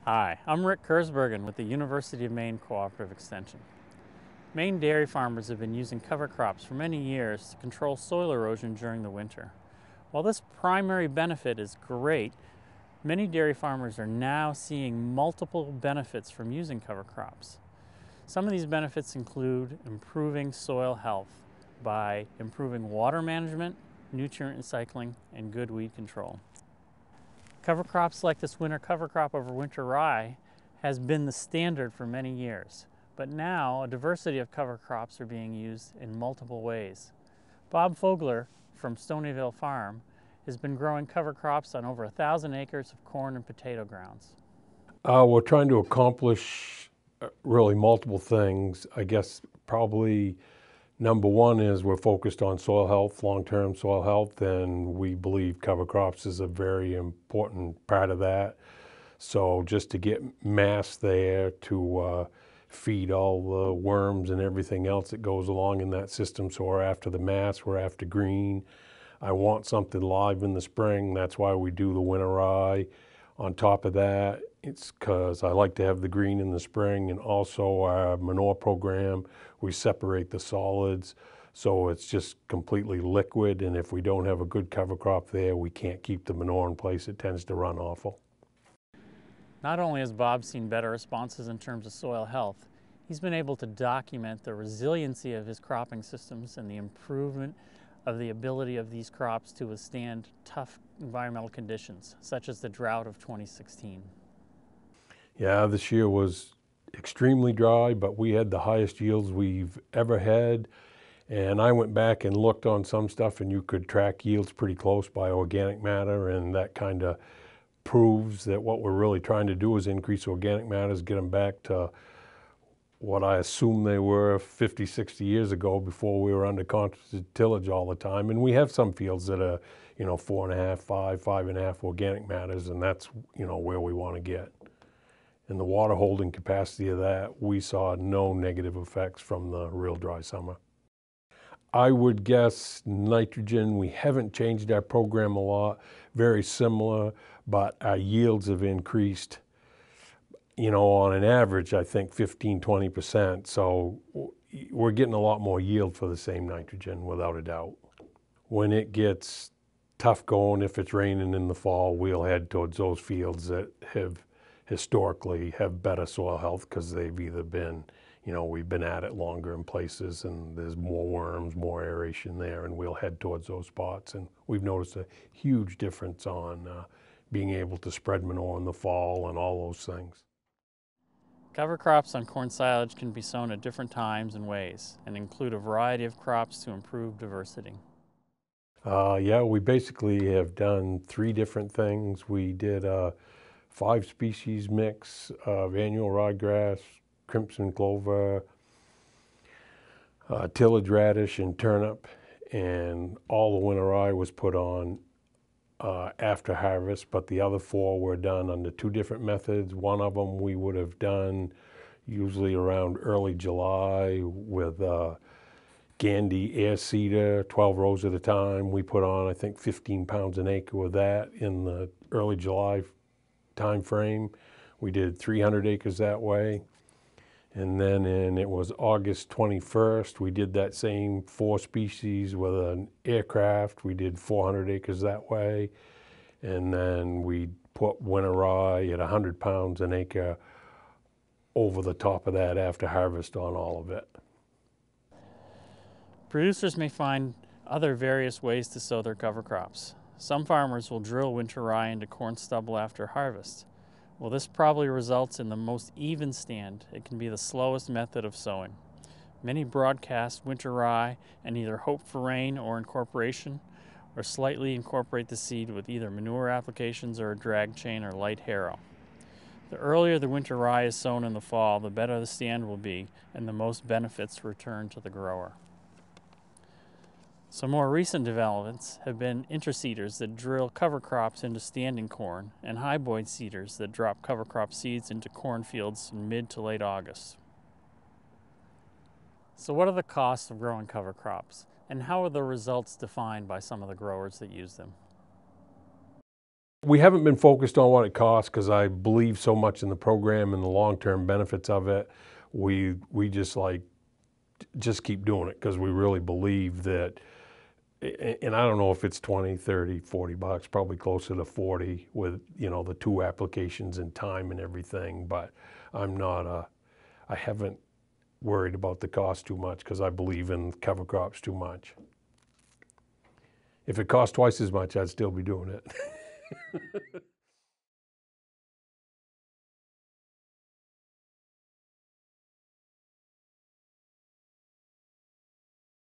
Hi, I'm Rick Kurzbergen with the University of Maine Cooperative Extension. Maine dairy farmers have been using cover crops for many years to control soil erosion during the winter. While this primary benefit is great, many dairy farmers are now seeing multiple benefits from using cover crops. Some of these benefits include improving soil health by improving water management, nutrient recycling, and good weed control. Cover crops like this winter cover crop over winter rye has been the standard for many years, but now a diversity of cover crops are being used in multiple ways. Bob Fogler from Stonyville Farm has been growing cover crops on over 1,000 acres of corn and potato grounds. We're trying to accomplish really multiple things. I guess probably number one is we're focused on soil health, long-term soil health, and we believe cover crops is a very important part of that. So just to get mass there to feed all the worms and everything else that goes along in that system. So we're after the mass, we're after green. I want something live in the spring. That's why we do the winter rye. On top of that, it's because I like to have the green in the spring, and also our manure program, we separate the solids so it's just completely liquid, and if we don't have a good cover crop there, we can't keep the manure in place. It tends to run awful. Not only has Bob seen better responses in terms of soil health, he's been able to document the resiliency of his cropping systems and the improvement of the ability of these crops to withstand tough environmental conditions, such as the drought of 2016. Yeah, this year was extremely dry, but we had the highest yields we've ever had. And I went back and looked on some stuff, and you could track yields pretty close by organic matter, and that kind of proves that what we're really trying to do is increase organic matters, get them back to what I assume they were 50, 60 years ago before we were under constant tillage all the time. And we have some fields that are, 4.5, 5.5 organic matters, and that's, where we want to get. And the water holding capacity of that, we saw no negative effects from the real dry summer. I would guess nitrogen, we haven't changed our program a lot, very similar, but our yields have increased, on an average, I think 15, 20%. So we're getting a lot more yield for the same nitrogen, without a doubt. When it gets tough going, if it's raining in the fall, we'll head towards those fields that have historically have better soil health because they've either been, we've been at it longer in places and there's more worms, more aeration there, and we'll head towards those spots. And we've noticed a huge difference on being able to spread manure in the fall and all those things. Cover crops on corn silage can be sown at different times and ways and include a variety of crops to improve diversity. Yeah, we basically have done 3 different things. We did a 5-species mix of annual ryegrass, crimson clover, tillage radish, and turnip, and all the winter rye was put on after harvest, but the other 4 were done under 2 different methods. One of them we would have done usually around early July with Gandy air seeder, 12 rows at a time. We put on, I think, 15 pounds an acre with that in the early July time frame. We did 300 acres that way. And then it was August 21st, we did that same 4 species with an aircraft. We did 400 acres that way. And then we put winter rye at 100 pounds an acre over the top of that after harvest on all of it. Producers may find other various ways to sow their cover crops. Some farmers will drill winter rye into corn stubble after harvest. Well, this probably results in the most even stand. It can be the slowest method of sowing. Many broadcast winter rye and either hope for rain or incorporation, or slightly incorporate the seed with either manure applications or a drag chain or light harrow. The earlier the winter rye is sown in the fall, the better the stand will be and the most benefits return to the grower. Some more recent developments have been interseeders that drill cover crops into standing corn and hyboid seeders that drop cover crop seeds into cornfields in mid to late August. So what are the costs of growing cover crops, and how are the results defined by some of the growers that use them? We haven't been focused on what it costs because I believe so much in the program and the long-term benefits of it. We just keep doing it because we really believe that, and I don't know if it's 20, 30, 40 bucks, probably closer to 40 with, you know, the 2 applications and time and everything, but I haven't worried about the cost too much because I believe in cover crops too much. If it cost twice as much, I'd still be doing it.